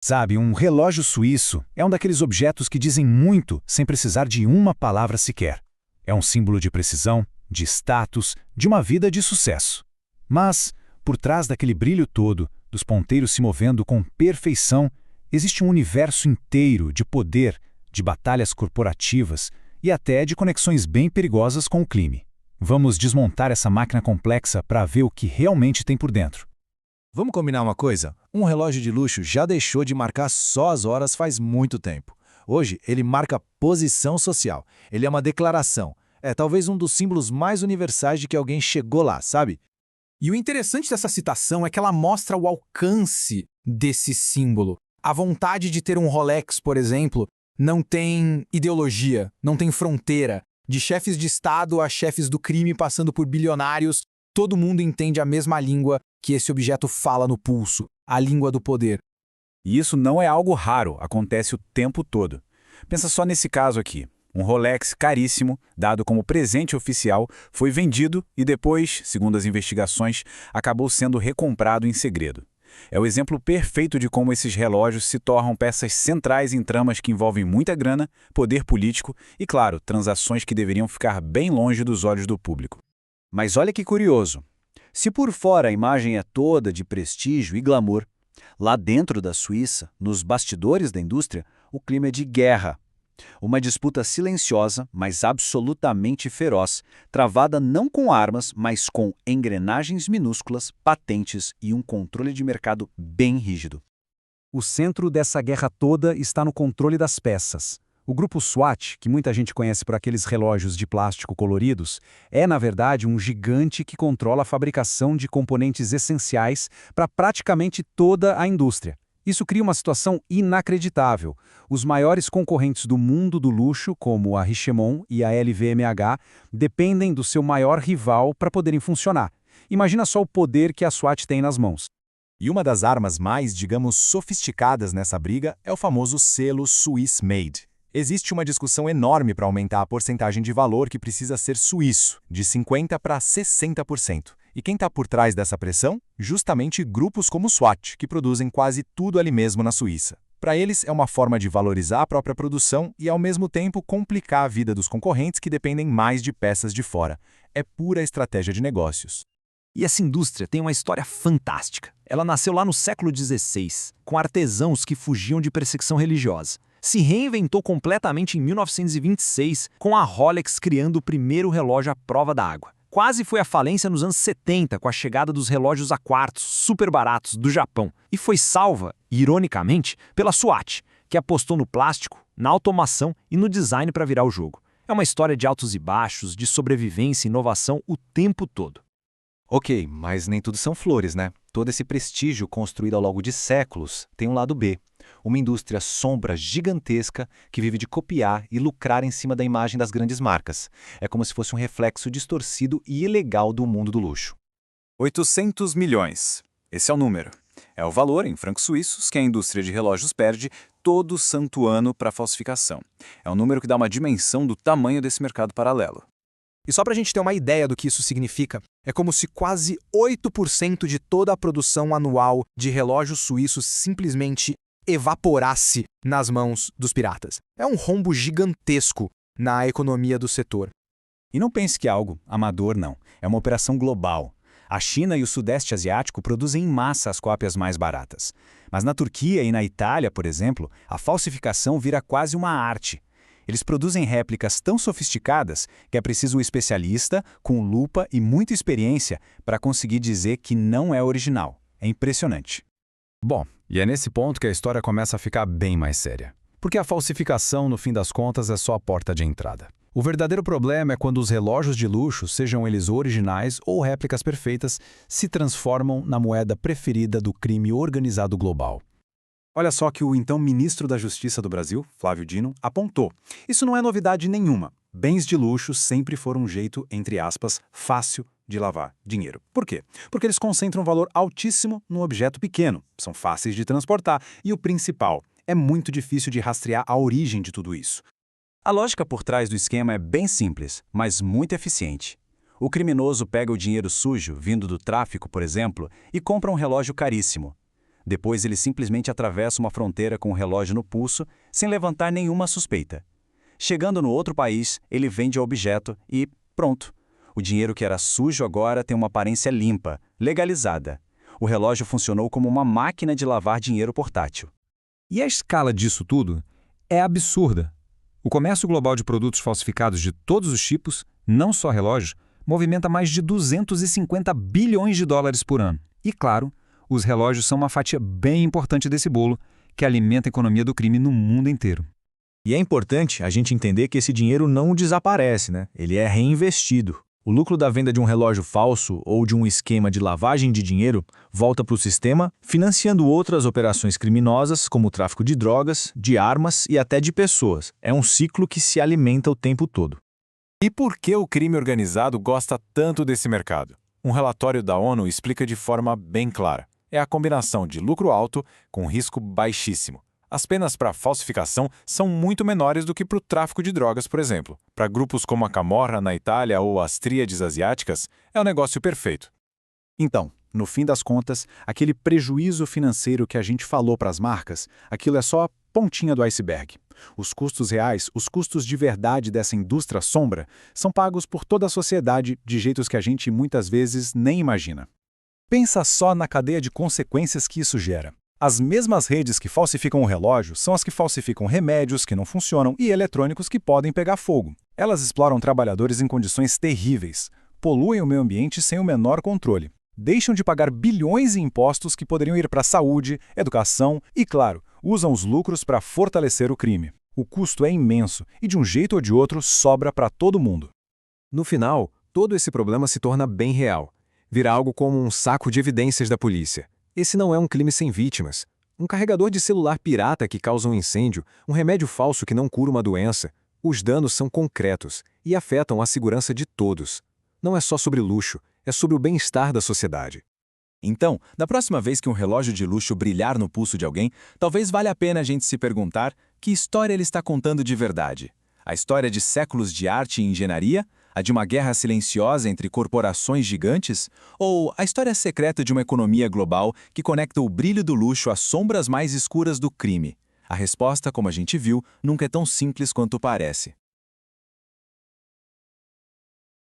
Sabe, um relógio suíço é um daqueles objetos que dizem muito sem precisar de uma palavra sequer. É um símbolo de precisão, de status, de uma vida de sucesso. Mas, por trás daquele brilho todo, dos ponteiros se movendo com perfeição, existe um universo inteiro de poder, de batalhas corporativas e até de conexões bem perigosas com o crime. Vamos desmontar essa máquina complexa para ver o que realmente tem por dentro. Vamos combinar uma coisa? Um relógio de luxo já deixou de marcar só as horas faz muito tempo. Hoje, ele marca posição social. Ele é uma declaração. É talvez um dos símbolos mais universais de que alguém chegou lá, sabe? E o interessante dessa citação é que ela mostra o alcance desse símbolo. A vontade de ter um Rolex, por exemplo, não tem ideologia, não tem fronteira. De chefes de Estado a chefes do crime passando por bilionários, todo mundo entende a mesma língua que esse objeto fala no pulso, a língua do poder. E isso não é algo raro, acontece o tempo todo. Pensa só nesse caso aqui. Um Rolex caríssimo, dado como presente oficial, foi vendido e depois, segundo as investigações, acabou sendo recomprado em segredo. É o exemplo perfeito de como esses relógios se tornam peças centrais em tramas que envolvem muita grana, poder político e, claro, transações que deveriam ficar bem longe dos olhos do público. Mas olha que curioso. Se por fora a imagem é toda de prestígio e glamour, lá dentro da Suíça, nos bastidores da indústria, o clima é de guerra. Uma disputa silenciosa, mas absolutamente feroz, travada não com armas, mas com engrenagens minúsculas, patentes e um controle de mercado bem rígido. O centro dessa guerra toda está no controle das peças. O grupo SWAT, que muita gente conhece por aqueles relógios de plástico coloridos, é, na verdade, um gigante que controla a fabricação de componentes essenciais para praticamente toda a indústria. Isso cria uma situação inacreditável. Os maiores concorrentes do mundo do luxo, como a Richemont e a LVMH, dependem do seu maior rival para poderem funcionar. Imagina só o poder que a SWAT tem nas mãos. E uma das armas mais, digamos, sofisticadas nessa briga é o famoso selo Swiss Made. Existe uma discussão enorme para aumentar a porcentagem de valor que precisa ser suíço, de 50% para 60%. E quem está por trás dessa pressão? Justamente grupos como o SWAT, que produzem quase tudo ali mesmo na Suíça. Para eles, é uma forma de valorizar a própria produção e, ao mesmo tempo, complicar a vida dos concorrentes que dependem mais de peças de fora. É pura estratégia de negócios. E essa indústria tem uma história fantástica. Ela nasceu lá no século XVI, com artesãos que fugiam de perseguição religiosa. Se reinventou completamente em 1926, com a Rolex criando o primeiro relógio à prova d'água. Quase foi à falência nos anos 70 com a chegada dos relógios a quartos, super baratos, do Japão. E foi salva, ironicamente, pela SWAT, que apostou no plástico, na automação e no design para virar o jogo. É uma história de altos e baixos, de sobrevivência e inovação o tempo todo. Ok, mas nem tudo são flores, né? Todo esse prestígio construído ao longo de séculos tem um lado B. Uma indústria sombra gigantesca que vive de copiar e lucrar em cima da imagem das grandes marcas. É como se fosse um reflexo distorcido e ilegal do mundo do luxo. 800 milhões. Esse é o número. É o valor, em francos suíços, que a indústria de relógios perde todo santo ano para falsificação. É um número que dá uma dimensão do tamanho desse mercado paralelo. E só para a gente ter uma ideia do que isso significa, é como se quase 8% de toda a produção anual de relógios suíços simplesmente evaporasse nas mãos dos piratas. É um rombo gigantesco na economia do setor. E não pense que é algo amador, não. É uma operação global. A China e o Sudeste Asiático produzem em massa as cópias mais baratas. Mas na Turquia e na Itália, por exemplo, a falsificação vira quase uma arte. Eles produzem réplicas tão sofisticadas que é preciso um especialista, com lupa e muita experiência para conseguir dizer que não é original. É impressionante. Bom, e é nesse ponto que a história começa a ficar bem mais séria. Porque a falsificação, no fim das contas, é só a porta de entrada. O verdadeiro problema é quando os relógios de luxo, sejam eles originais ou réplicas perfeitas, se transformam na moeda preferida do crime organizado global. Olha só que o então ministro da Justiça do Brasil, Flávio Dino, apontou. Isso não é novidade nenhuma. Bens de luxo sempre foram um jeito, entre aspas, fácil de lavar dinheiro. Por quê? Porque eles concentram um valor altíssimo num objeto pequeno, são fáceis de transportar e o principal, é muito difícil de rastrear a origem de tudo isso. A lógica por trás do esquema é bem simples, mas muito eficiente. O criminoso pega o dinheiro sujo, vindo do tráfico, por exemplo, e compra um relógio caríssimo. Depois ele simplesmente atravessa uma fronteira com o relógio no pulso, sem levantar nenhuma suspeita. Chegando no outro país, ele vende o objeto e pronto. O dinheiro que era sujo agora tem uma aparência limpa, legalizada. O relógio funcionou como uma máquina de lavar dinheiro portátil. E a escala disso tudo é absurda. O comércio global de produtos falsificados de todos os tipos, não só relógios, movimenta mais de 250 bilhões de dólares por ano. E claro, os relógios são uma fatia bem importante desse bolo, que alimenta a economia do crime no mundo inteiro. E é importante a gente entender que esse dinheiro não desaparece, né? Ele é reinvestido. O lucro da venda de um relógio falso ou de um esquema de lavagem de dinheiro volta para o sistema, financiando outras operações criminosas, como o tráfico de drogas, de armas e até de pessoas. É um ciclo que se alimenta o tempo todo. E por que o crime organizado gosta tanto desse mercado? Um relatório da ONU explica de forma bem clara. É a combinação de lucro alto com risco baixíssimo. As penas para falsificação são muito menores do que para o tráfico de drogas, por exemplo. Para grupos como a Camorra na Itália ou as Tríades Asiáticas, é o negócio perfeito. Então, no fim das contas, aquele prejuízo financeiro que a gente falou para as marcas, aquilo é só a pontinha do iceberg. Os custos reais, os custos de verdade dessa indústria sombra, são pagos por toda a sociedade de jeitos que a gente muitas vezes nem imagina. Pensa só na cadeia de consequências que isso gera. As mesmas redes que falsificam o relógio são as que falsificam remédios que não funcionam e eletrônicos que podem pegar fogo. Elas exploram trabalhadores em condições terríveis, poluem o meio ambiente sem o menor controle, deixam de pagar bilhões em impostos que poderiam ir para a saúde, educação e, claro, usam os lucros para fortalecer o crime. O custo é imenso e, de um jeito ou de outro, sobra para todo mundo. No final, todo esse problema se torna bem real. Vira algo como um saco de evidências da polícia. Esse não é um crime sem vítimas. Um carregador de celular pirata que causa um incêndio, um remédio falso que não cura uma doença. Os danos são concretos e afetam a segurança de todos. Não é só sobre luxo, é sobre o bem-estar da sociedade. Então, da próxima vez que um relógio de luxo brilhar no pulso de alguém, talvez valha a pena a gente se perguntar que história ele está contando de verdade. A história de séculos de arte e engenharia? A de uma guerra silenciosa entre corporações gigantes? Ou a história secreta de uma economia global que conecta o brilho do luxo às sombras mais escuras do crime? A resposta, como a gente viu, nunca é tão simples quanto parece.